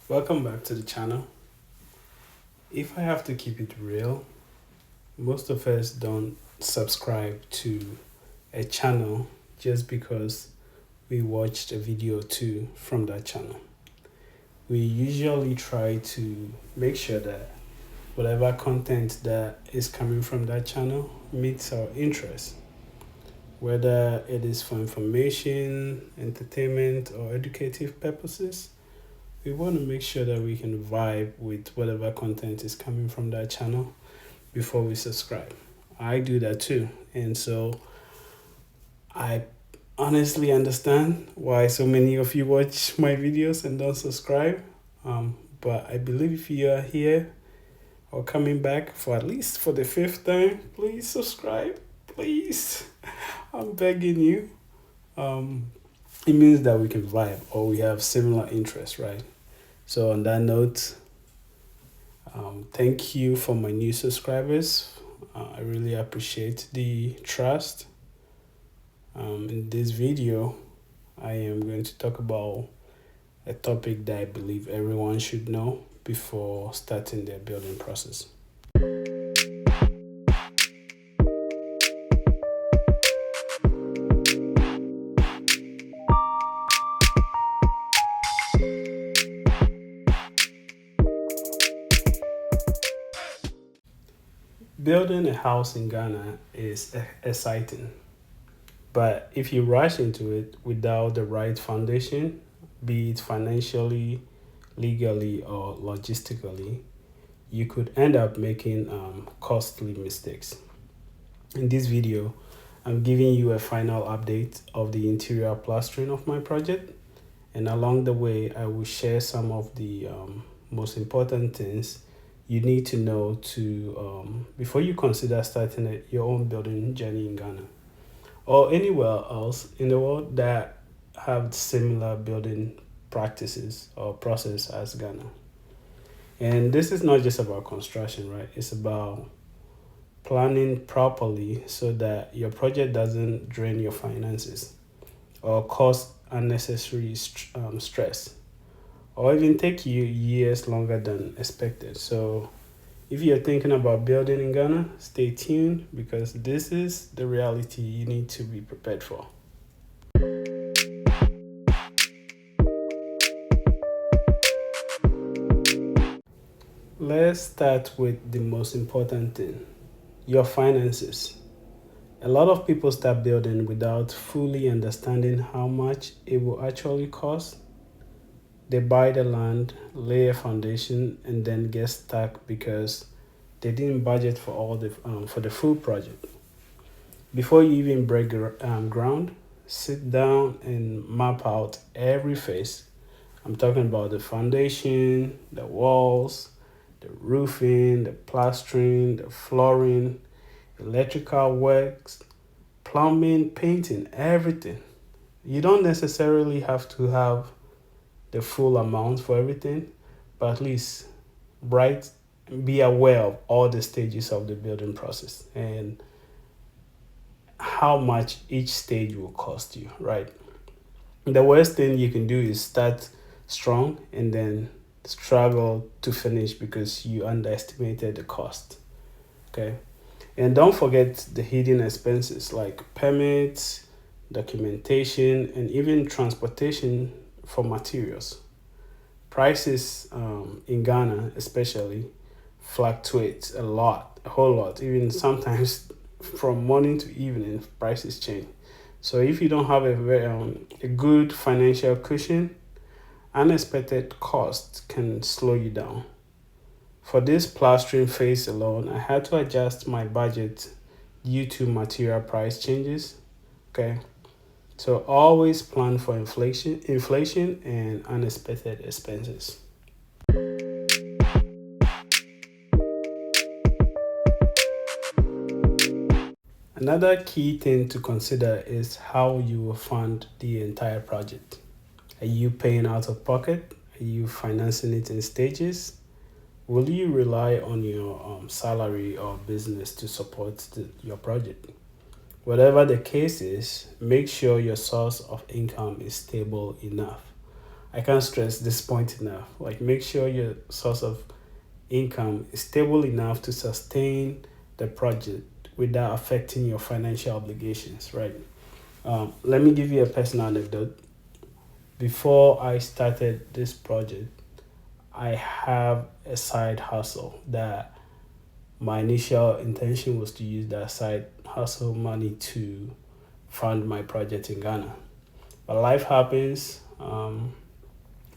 Welcome back to the channel. If I have to keep it real, most of us don't subscribe to a channel just because we watched a video or two from that channel. We usually try to make sure that whatever content that is coming from that channel meets our interest, whether it is for information, entertainment, or educative purposes. We want to make sure that we can vibe with whatever content is coming from that channel before we subscribe. I do that too. And so I honestly understand why so many of you watch my videos and don't subscribe. But I believe if you are here or coming back for at least for the fifth time, please subscribe. Please. I'm begging you. Um, it means that we can vibe or we have similar interests, right? So on that note, thank you for my new subscribers. I really appreciate the trust. In this video, I am going to talk about a topic that I believe everyone should know before starting their building process. Building a house in Ghana is exciting, but if you rush into it without the right foundation, be it financially, legally, or logistically, you could end up making costly mistakes. In this video, I'm giving you a final update of the interior plastering of my project, and along the way, I will share some of the most important things you need to know to before you consider starting your own building journey in Ghana or anywhere else in the world that have similar building practices or process as Ghana. And this is not just about construction, right? It's about planning properly so that your project doesn't drain your finances or cause unnecessary stress or even take you years longer than expected. So if you're thinking about building in Ghana, stay tuned because this is the reality you need to be prepared for. Let's start with the most important thing, your finances. A lot of people start building without fully understanding how much it will actually cost. They buy the land, lay a foundation, and then get stuck because they didn't budget for the full project. Before you even break ground, sit down and map out every phase. I'm talking about the foundation, the walls, the roofing, the plastering, the flooring, electrical works, plumbing, painting, everything. You don't necessarily have to have the full amount for everything, but at least bright be aware of all the stages of the building process and how much each stage will cost you, right? The worst thing you can do is start strong and then struggle to finish because you underestimated the cost. Okay. And don't forget the hidden expenses like permits, documentation, and even transportation for materials. Prices in Ghana, especially, fluctuate a whole lot. Even sometimes from morning to evening, prices change. So if you don't have a good financial cushion, unexpected costs can slow you down. For this plastering phase alone, I had to adjust my budget due to material price changes. Okay. So always plan for inflation and unexpected expenses. Another key thing to consider is how you will fund the entire project. Are you paying out of pocket? Are you financing it in stages? Will you rely on your salary or business to support your project? Whatever the case is, make sure your source of income is stable enough. I can't stress this point enough. Like, make sure your source of income is stable enough to sustain the project without affecting your financial obligations, right? Let me give you a personal anecdote. Before I started this project, I have a side hustle that my initial intention was to use that side hustle money to fund my project in Ghana. But life happens,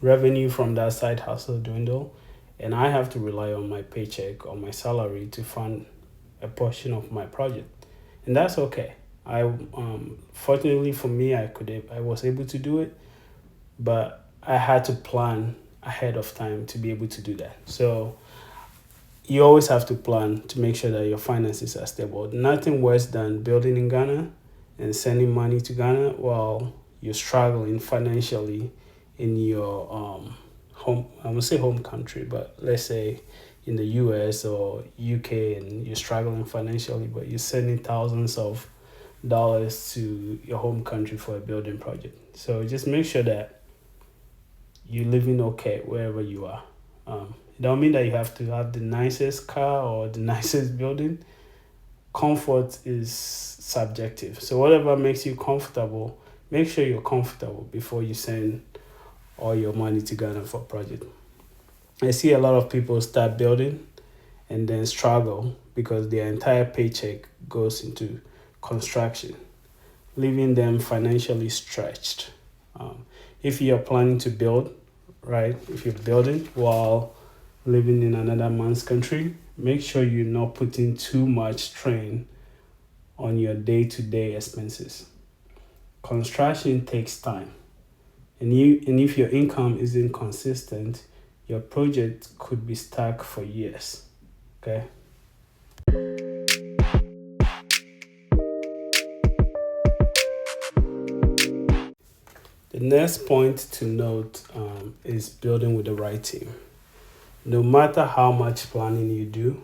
revenue from that side hustle dwindle, and I have to rely on my paycheck or my salary to fund a portion of my project, and that's okay. I fortunately for me, I was able to do it, but I had to plan ahead of time to be able to do that. So you always have to plan to make sure that your finances are stable. Nothing worse than building in Ghana and sending money to Ghana while you're struggling financially in your home. I would say home country, but let's say in the US or UK, and you're struggling financially, but you're sending thousands of dollars to your home country for a building project. So just make sure that you're living okay wherever you are. It don't mean that you have to have the nicest car or the nicest building. Comfort is subjective. So whatever makes you comfortable, make sure you're comfortable before you send all your money to Ghana for a project. I see a lot of people start building and then struggle because their entire paycheck goes into construction, leaving them financially stretched. If you're planning to build, right, if you're building while living in another man's country, make sure you're not putting too much strain on your day-to-day expenses. Construction takes time, and if your income isn't consistent, your project could be stuck for years. Okay. The next point to note is building with the right team. No matter how much planning you do,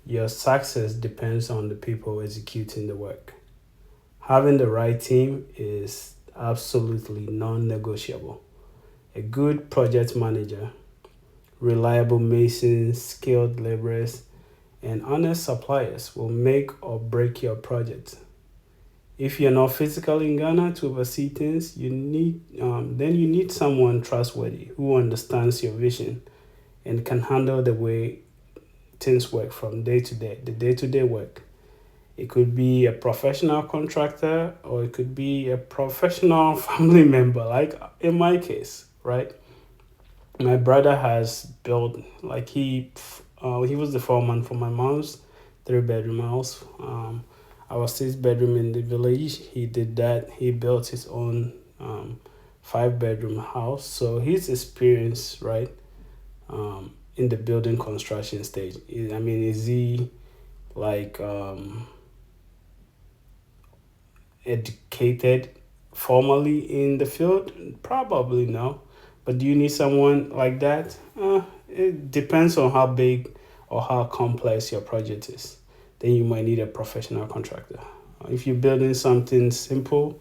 your success depends on the people executing the work. Having the right team is absolutely non negotiable. A good project manager, reliable masons, skilled laborers, and honest suppliers will make or break your project. If you're not physically in Ghana to oversee things, then you need someone trustworthy who understands your vision and can handle the way things work from day to day, the day to day work. It could be a professional contractor or it could be a professional family member, like in my case, right? My brother has built, like he was the foreman for my mom's 3 bedroom house. I was 6 bedroom in the village. He did that. He built his own 5 bedroom house. So his experience, right, in the building construction stage. I mean, is he like educated formally in the field? Probably no. But do you need someone like that? It depends on how big or how complex your project is. Then you might need a professional contractor. If you're building something simple,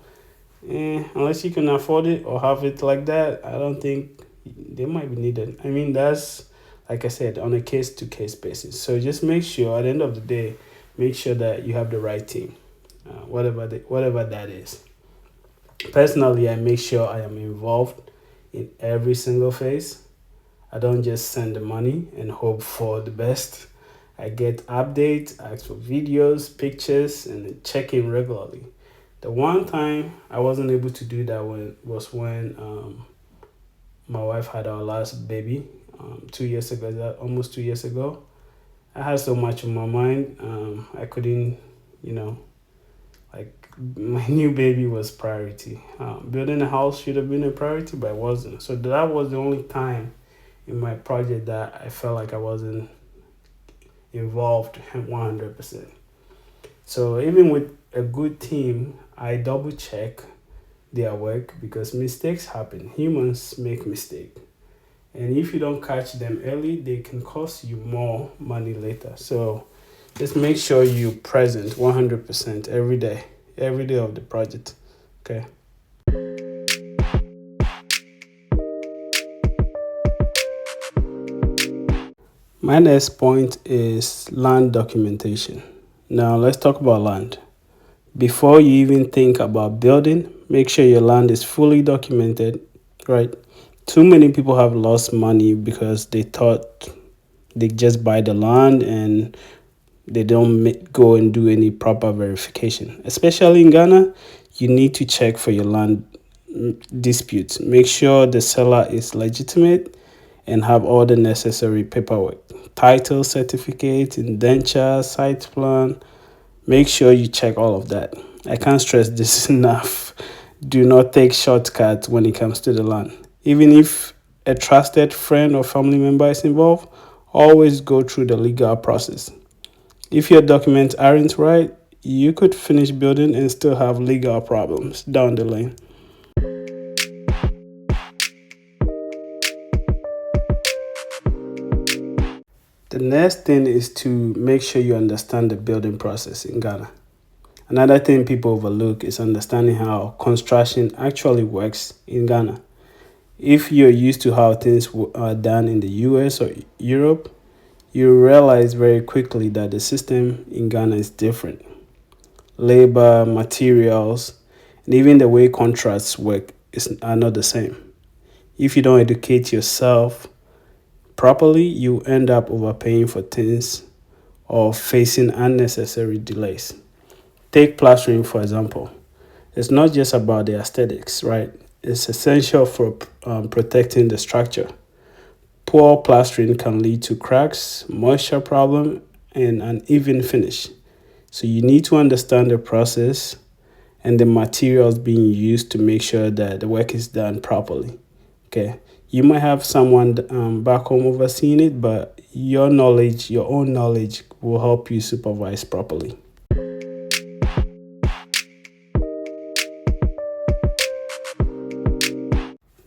unless you can afford it or have it like that, I don't think they might be needed. I mean, that's like I said, on a case to case basis. So just make sure at the end of the day, make sure that you have the right team, whatever that is. Personally, I make sure I am involved in every single phase. I don't just send the money and hope for the best. I get updates, ask for videos, pictures, and check in regularly. The one time I wasn't able to do that was when my wife had our last baby 2 years ago. Almost 2 years ago. I had so much on my mind. I couldn't, you know, like my new baby was priority. Building a house should have been a priority, but it wasn't. So that was the only time in my project that I felt like I wasn't involved 100%. So even with a good team, I double check their work because mistakes happen. Humans make mistakes. And if you don't catch them early, they can cost you more money later. So just make sure you're present 100% every day of the project. Okay. My next point is land documentation. Now, let's talk about land. Before you even think about building, make sure your land is fully documented, right? Too many people have lost money because they thought they just buy the land and they don't go and do any proper verification. Especially in Ghana, you need to check for your land disputes. Make sure the seller is legitimate and have all the necessary paperwork. Title certificate, indenture, site plan. Make sure you check all of that. I can't stress this enough. Do not take shortcuts when it comes to the land. Even if a trusted friend or family member is involved, always go through the legal process. If your documents aren't right, you could finish building and still have legal problems down the lane. The next thing is to make sure you understand the building process in Ghana. Another thing people overlook is understanding how construction actually works in Ghana. If you're used to how things are done in the US or Europe, you realize very quickly that the system in Ghana is different. Labor, materials, and even the way contracts work are not the same. If you don't educate yourself properly, you end up overpaying for things or facing unnecessary delays. Take plastering, for example. It's not just about the aesthetics, right? It's essential for protecting the structure. Poor plastering can lead to cracks, moisture problem, and uneven finish. So you need to understand the process and the materials being used to make sure that the work is done properly. Okay. You might have someone back home overseeing it, but your knowledge, your own knowledge, will help you supervise properly.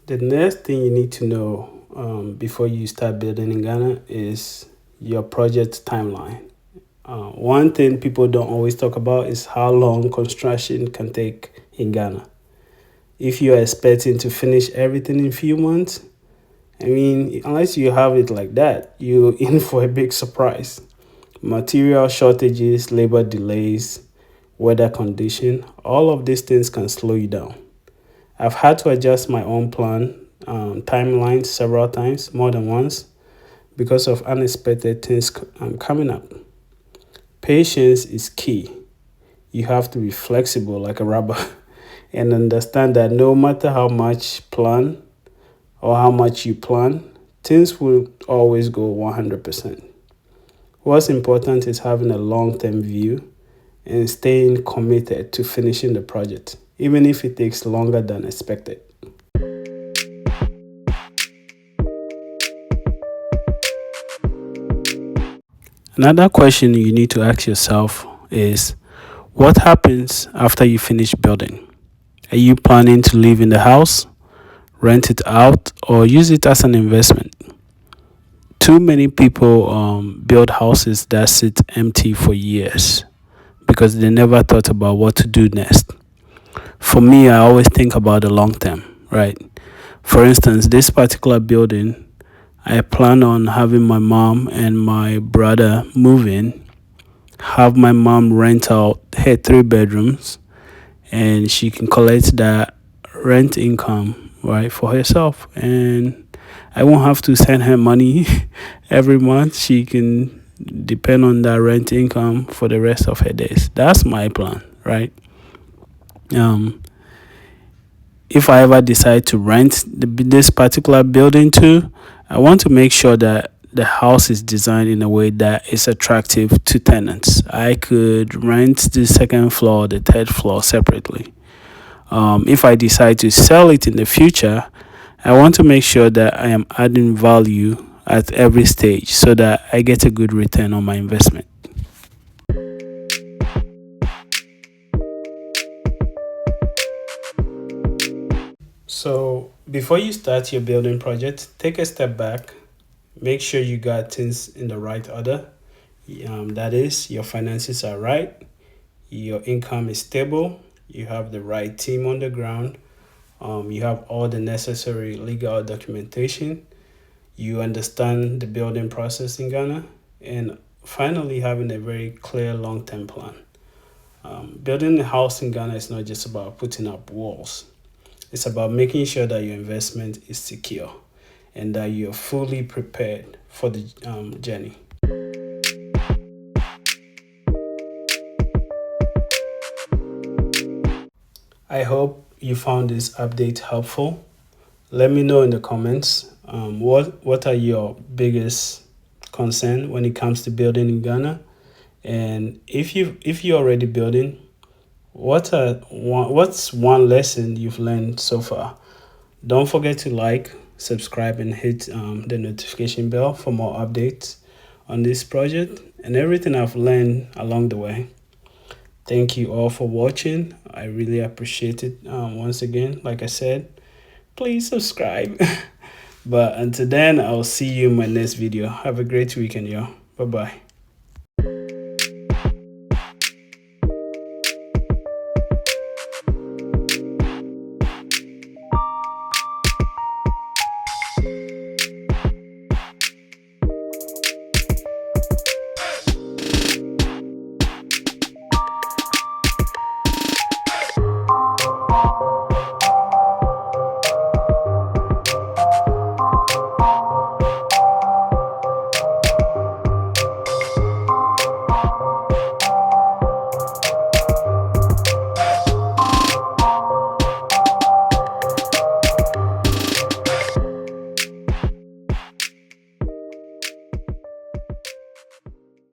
The next thing you need to know before you start building in Ghana is your project timeline. One thing people don't always talk about is how long construction can take in Ghana. If you're expecting to finish everything in few months, I mean, unless you have it like that, you're in for a big surprise. Material shortages, labor delays, weather condition, all of these things can slow you down. I've had to adjust my own plan timeline several times, more than once, because of unexpected things coming up. Patience is key. You have to be flexible like a rubber and understand that no matter how much plan or how much you plan, things will always go 100%. What's important is having a long term view and staying committed to finishing the project, even if it takes longer than expected. Another question you need to ask yourself is, what happens after you finish building? Are you planning to live in the house, rent it out, or use it as an investment? Too many people build houses that sit empty for years because they never thought about what to do next. For me, I always think about the long term, right? For instance, this particular building, I plan on having my mom and my brother move in, have my mom rent out her 3 bedrooms, and she can collect that rent income, right, for herself. And I won't have to send her money every month. She can depend on that rent income for the rest of her days. That's my plan, right? Um, if I ever decide to rent this particular building too, I want to make sure that the house is designed in a way that is attractive to tenants. I could rent the second floor, the third floor separately. If I decide to sell it in the future, I want to make sure that I am adding value at every stage so that I get a good return on my investment. So, before you start your building project, take a step back. Make sure you got things in the right order. That is, your finances are right, your income is stable, you have the right team on the ground, you have all the necessary legal documentation, you understand the building process in Ghana, and finally having a very clear long-term plan. Building a house in Ghana is not just about putting up walls. It's about making sure that your investment is secure and that you're fully prepared for the journey. I hope you found this update helpful. Let me know in the comments what are your biggest concern when it comes to building in Ghana, and if you're already building, what's one lesson you've learned so far? Don't forget to like, subscribe, and hit the notification bell for more updates on this project and everything I've learned along the way. Thank you all for watching. I really appreciate it. Once again, like I said, please subscribe. But until then, I'll see you in my next video. Have a great weekend, y'all. Bye-bye.